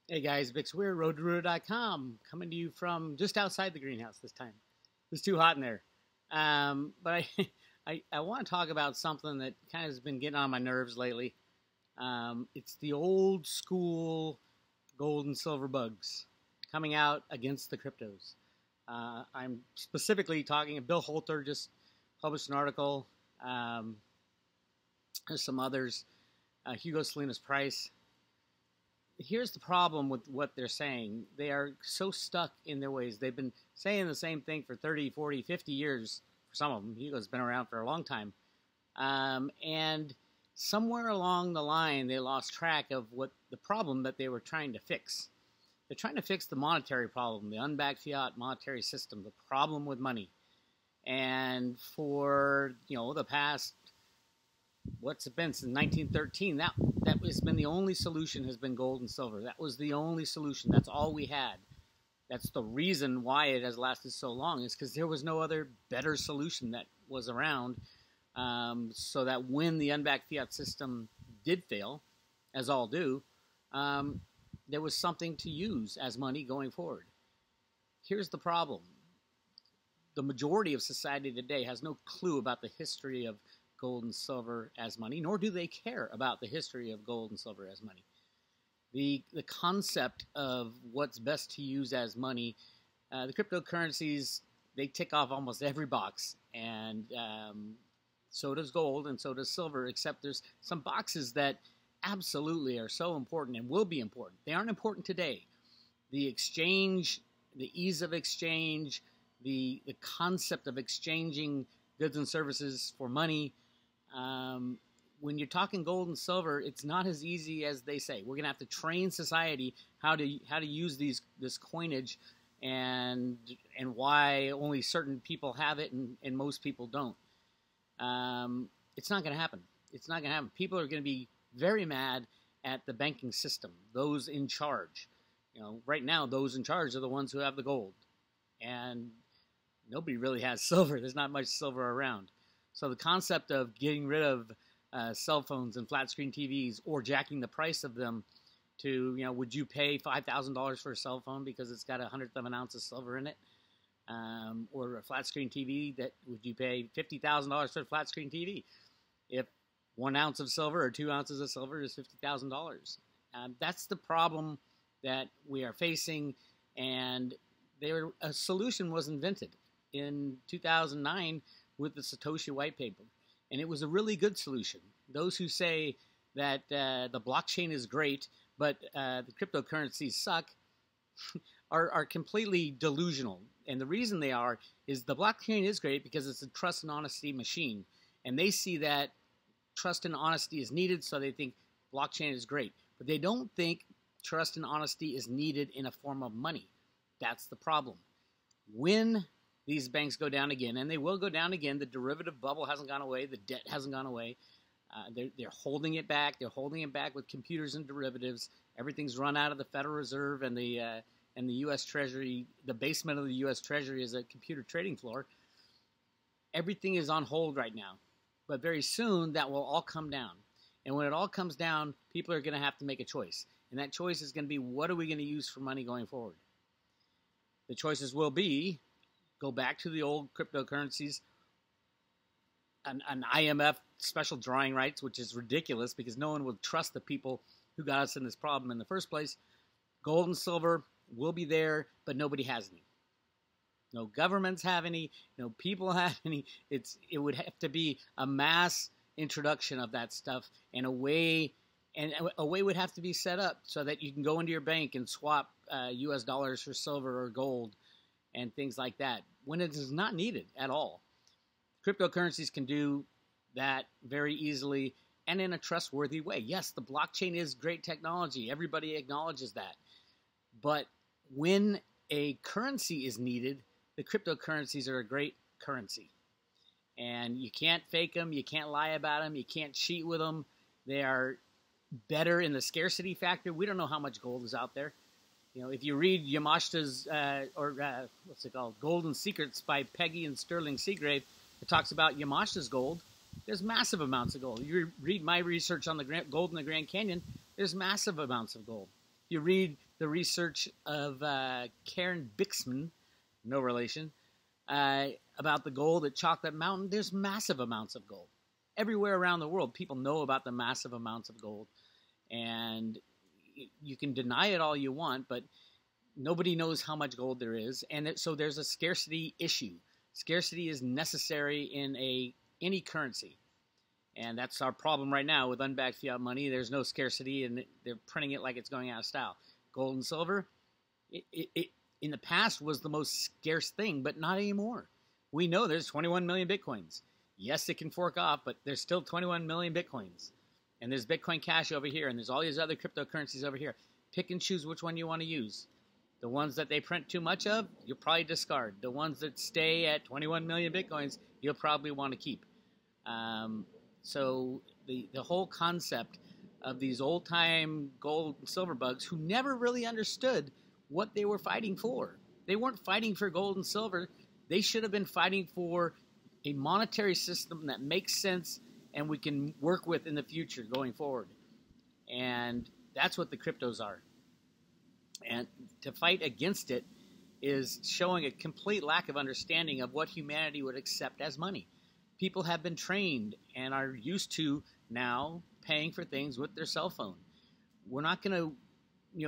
Hey guys, Vic's Weir, roadtoroto.com, coming to you from just outside the greenhouse this time. It was too hot in there. But I want to talk about something that kind of has been getting on my nerves lately. It's the old school gold and silver bugs coming out against the cryptos. I'm specifically talking, Bill Holter just published an article. There's some others, Hugo Salinas Price. Here's the problem with what they're saying. They are so stuck in their ways. They've been saying the same thing for 30, 40, 50 years for some of them. Hugo's been around for a long time. And somewhere along the line, they lost track of what the problem that they were trying to fix. They're trying to fix the monetary problem, the unbacked fiat monetary system, the problem with money. And for, the past, what's it been since 1913, that has been the only solution, has been gold and silver. That was the only solution. That's all we had. That's the reason why it has lasted so long, is because there was no other better solution that was around, so that when the unbacked fiat system did fail, as all do, there was something to use as money going forward. Here's the problem. The majority of society today has no clue about the history of gold and silver as money, nor do they care about the history of gold and silver as money. The concept of what's best to use as money, the cryptocurrencies, they tick off almost every box, and so does gold and so does silver, except there's some boxes that absolutely are so important and will be important. They aren't important today. The exchange, the ease of exchange, the concept of exchanging goods and services for money. When you're talking gold and silver, it's not as easy as they say. We're going to have to train society how to use this coinage, and why only certain people have it and most people don't. It's not going to happen. It's not going to happen. People are going to be very mad at the banking system, those in charge. Right now, those in charge are the ones who have the gold, and nobody really has silver. There's not much silver around. So the concept of getting rid of cell phones and flat screen TVs, or jacking the price of them to, would you pay $5,000 for a cell phone because it's got 1/100 of an ounce of silver in it? Or a flat screen TV, would you pay $50,000 for a flat screen TV if 1 ounce of silver or 2 ounces of silver is $50,000? That's the problem that we are facing, and a solution was invented in 2009 with the Satoshi white paper, and it was a really good solution. Those who say that the blockchain is great, but the cryptocurrencies suck, are completely delusional. And the reason they are is the blockchain is great because it's a trust and honesty machine, and they see that trust and honesty is needed, so they think blockchain is great. But they don't think trust and honesty is needed in a form of money. That's the problem. When these banks go down again, and they will go down again, the derivative bubble hasn't gone away, the debt hasn't gone away. They're holding it back. They're holding it back with computers and derivatives. Everything's run out of the Federal Reserve and the U.S. Treasury. The basement of the U.S. Treasury is a computer trading floor. Everything is on hold right now. But very soon, that will all come down. And when it all comes down, people are going to have to make a choice. And that choice is going to be, what are we going to use for money going forward? The choices will be, go back to the old cryptocurrencies, an IMF special drawing rights, which is ridiculous because no one will trust the people who got us in this problem in the first place. Gold and silver will be there, but nobody has any. No governments have any. No people have any. It would have to be a mass introduction of that stuff, and a way would have to be set up so that you can go into your bank and swap U.S. dollars for silver or gold and things like that, when it is not needed at all. Cryptocurrencies can do that very easily and in a trustworthy way. Yes, the blockchain is great technology. Everybody acknowledges that. But when a currency is needed, the cryptocurrencies are a great currency. And you can't fake them. You can't lie about them. You can't cheat with them. They are better in the scarcity factor. We don't know how much gold is out there. If you read Yamashita's, what's it called, Golden Secrets by Peggy and Sterling Seagrave, it talks about Yamashita's gold. There's massive amounts of gold. You read my research on the gold in the Grand Canyon, there's massive amounts of gold. you read the research of Karen Bixman, no relation, about the gold at Chocolate Mountain, there's massive amounts of gold. Everywhere around the world, people know about the massive amounts of gold. And you can deny it all you want, but nobody knows how much gold there is. And so there's a scarcity issue. Scarcity is necessary in any currency. And that's our problem right now with unbacked fiat money. There's no scarcity, and they're printing it like it's going out of style. Gold and silver, it in the past was the most scarce thing, but not anymore. We know there's 21 million Bitcoins. Yes, it can fork off, but there's still 21 million Bitcoins. And there's Bitcoin Cash over here, and there's all these other cryptocurrencies over here. Pick and choose which one you want to use. The ones that they print too much of, you'll probably discard. The ones that stay at 21 million Bitcoins, you'll probably want to keep. So the whole concept of these old-time gold and silver bugs who never really understood what they were fighting for. They weren't fighting for gold and silver. They should have been fighting for a monetary system that makes sense and we can work with in the future going forward. And that's what the cryptos are. And to fight against it is showing a complete lack of understanding of what humanity would accept as money. People have been trained and are used to now paying for things with their cell phone. We're not going to,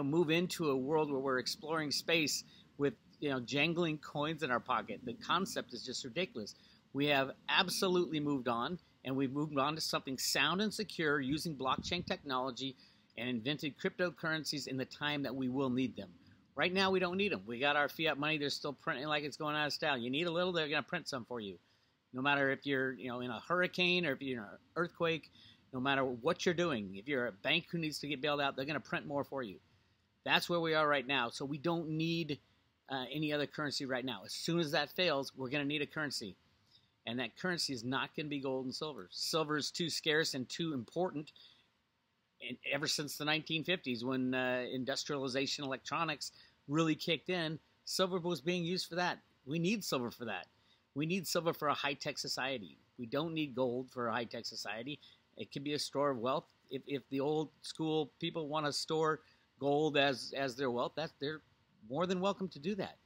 move into a world where we're exploring space with, jangling coins in our pocket. The concept is just ridiculous. We have absolutely moved on, and we've moved on to something sound and secure using blockchain technology and invented cryptocurrencies in the time that we will need them. Right now, we don't need them. We got our fiat money. They're still printing like it's going out of style. You need a little, they're going to print some for you. No matter if you're, in a hurricane or if you're in an earthquake, no matter what you're doing, if you're a bank who needs to get bailed out, they're going to print more for you. That's where we are right now. So we don't need any other currency right now. As soon as that fails, we're going to need a currency. And that currency is not going to be gold and silver. Silver is too scarce and too important. And ever since the 1950s, when industrialization electronics really kicked in, silver was being used for that. We need silver for that. We need silver for a high-tech society. We don't need gold for a high-tech society. It can be a store of wealth. If the old school people want to store gold as their wealth, they're more than welcome to do that.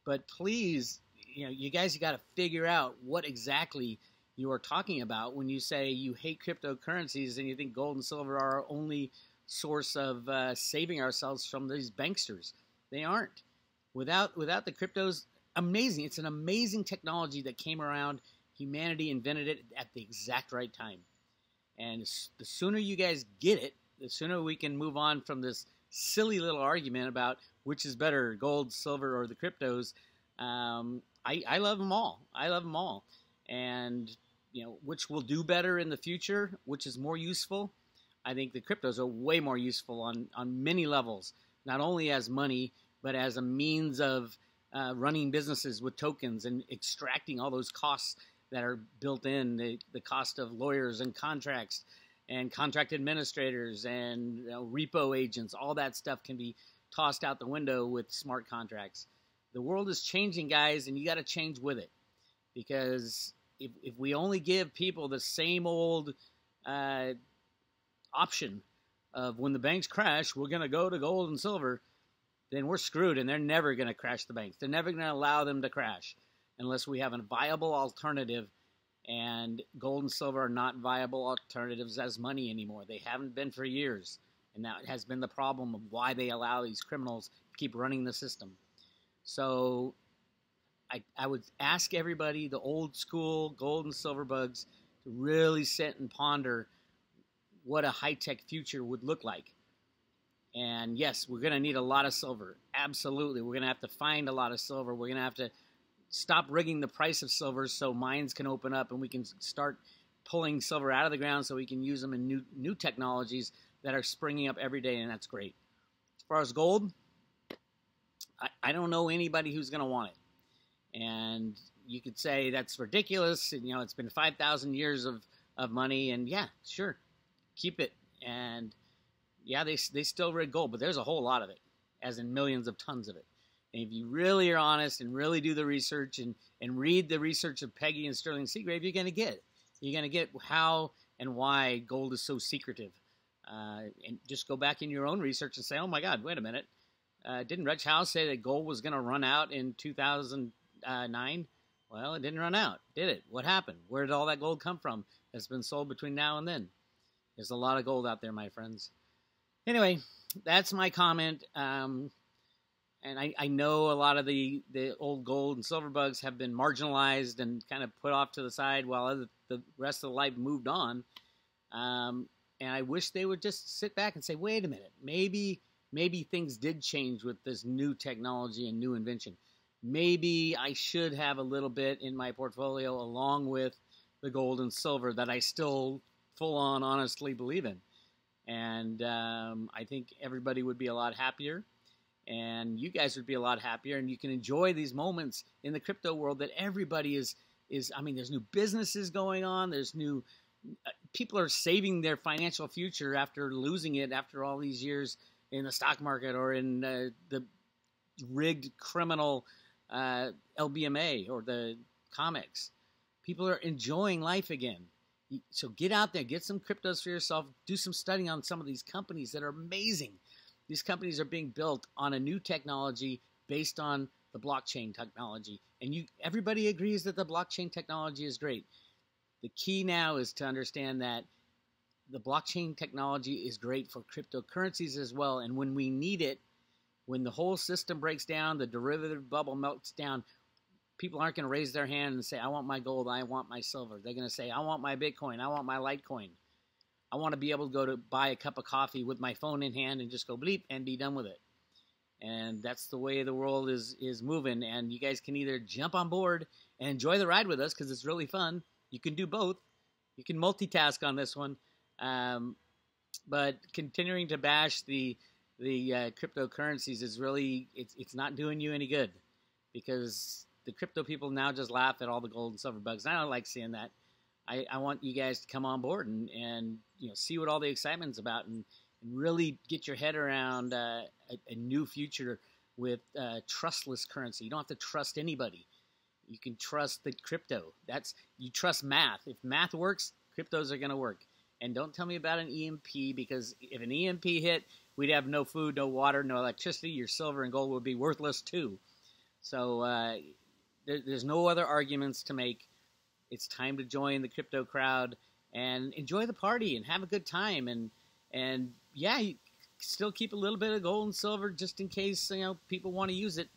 But please, you guys, you got to figure out what exactly you are talking about when you say you hate cryptocurrencies and you think gold and silver are our only source of saving ourselves from these banksters. They aren't. Without the cryptos, amazing. It's an amazing technology that came around. Humanity invented it at the exact right time. And the sooner you guys get it, the sooner we can move on from this silly little argument about which is better, gold, silver, or the cryptos. I love them all. I love them all. And, which will do better in the future, which is more useful. I think the cryptos are way more useful on many levels, not only as money, but as a means of running businesses with tokens and extracting all those costs that are built in, the cost of lawyers and contracts and contract administrators and repo agents. All that stuff can be tossed out the window with smart contracts. The world is changing, guys, and you got to change with it. Because if we only give people the same old option of when the banks crash, we're going to go to gold and silver, then we're screwed, and they're never going to crash the banks. They're never going to allow them to crash unless we have a viable alternative, and gold and silver are not viable alternatives as money anymore. They haven't been for years, and that has been the problem of why they allow these criminals to keep running the system. So I would ask everybody, the old school gold and silver bugs, to really sit and ponder what a high-tech future would look like. And yes, we're going to need a lot of silver. Absolutely. We're going to have to find a lot of silver. We're going to have to stop rigging the price of silver so mines can open up and we can start pulling silver out of the ground so we can use them in new technologies that are springing up every day, and that's great. As far as gold, I don't know anybody who's going to want it. And you could say that's ridiculous. And, it's been 5,000 years of money, and yeah, sure, keep it. And yeah, they still rig gold, but there's a whole lot of it, as in millions of tons of it. And if you really are honest and really do the research and read the research of Peggy and Sterling Seagrave, you're going to get it. You're going to get how and why gold is so secretive. And just go back in your own research and say, oh my God, wait a minute. Didn't Reg House say that gold was going to run out in 2009? Well, it didn't run out, did it? What happened? Where did all that gold come from that's been sold between now and then? There's a lot of gold out there, my friends. Anyway, that's my comment. And I know a lot of the old gold and silver bugs have been marginalized and kind of put off to the side while the rest of the life moved on. And I wish they would just sit back and say, wait a minute, maybe things did change with this new technology and new invention. Maybe I should have a little bit in my portfolio along with the gold and silver that I still full-on honestly believe in. And I think everybody would be a lot happier. And you guys would be a lot happier. And you can enjoy these moments in the crypto world that everybody is I mean, there's new businesses going on. There's new... people are saving their financial future after losing it after all these years in the stock market or in the rigged criminal LBMA or the comics. People are enjoying life again. So get out there, get some cryptos for yourself, do some studying on some of these companies that are amazing. These companies are being built on a new technology based on the blockchain technology. And everybody agrees that the blockchain technology is great. The key now is to understand that the blockchain technology is great for cryptocurrencies as well. And when we need it, when the whole system breaks down, the derivative bubble melts down, people aren't going to raise their hand and say, I want my gold, I want my silver. They're going to say, I want my Bitcoin, I want my Litecoin. I want to be able to go to buy a cup of coffee with my phone in hand and just go bleep and be done with it. And that's the way the world is moving. And you guys can either jump on board and enjoy the ride with us because it's really fun. You can do both. You can multitask on this one. But continuing to bash the cryptocurrencies is really, it's not doing you any good because the crypto people now just laugh at all the gold and silver bugs. And I don't like seeing that. I want you guys to come on board and see what all the excitement's about and really get your head around a new future with trustless currency. You don't have to trust anybody. You can trust the crypto. You trust math. If math works, cryptos are going to work. And don't tell me about an EMP because if an EMP hit, we'd have no food, no water, no electricity. Your silver and gold would be worthless too. So there's no other arguments to make. It's time to join the crypto crowd and enjoy the party and have a good time. And yeah, you still keep a little bit of gold and silver just in case people want to use it.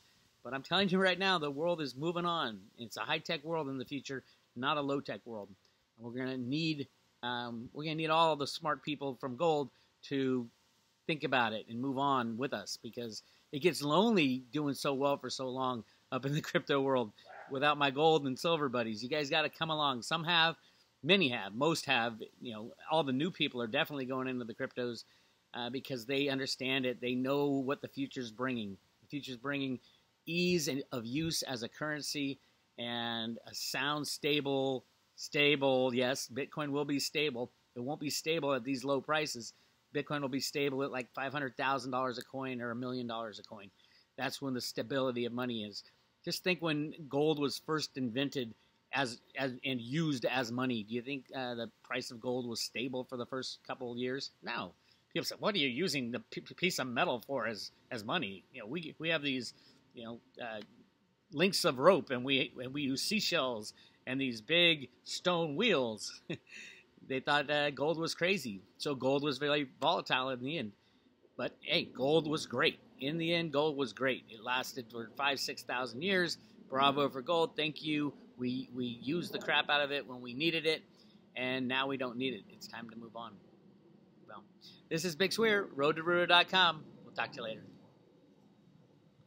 But I'm telling you right now, the world is moving on. It's a high-tech world in the future, not a low-tech world. And we're going to need all the smart people from gold to think about it and move on with us because it gets lonely doing so well for so long up in the crypto world without my gold and silver buddies. You guys got to come along. Some have, many have, most have. All the new people are definitely going into the cryptos because they understand it. They know what the future's bringing. The future's bringing ease of use as a currency and a sound, stable, yes, Bitcoin will be stable. It won't be stable at these low prices. Bitcoin will be stable at like $500,000 a coin or $1 million a coin. That's when the stability of money is. Just think when gold was first invented and used as money. Do you think the price of gold was stable for the first couple of years? No. People say, what are you using the piece of metal for as money? We have these links of rope and we use seashells and these big stone wheels. They thought gold was crazy. So gold was very volatile in the end. But hey, gold was great. In the end, gold was great. It lasted for 5,000-6,000 years. Bravo for gold. Thank you. We used the crap out of it when we needed it, and now we don't need it. It's time to move on. Well, this is Big Swear, roadtorudo.com. We'll talk to you later.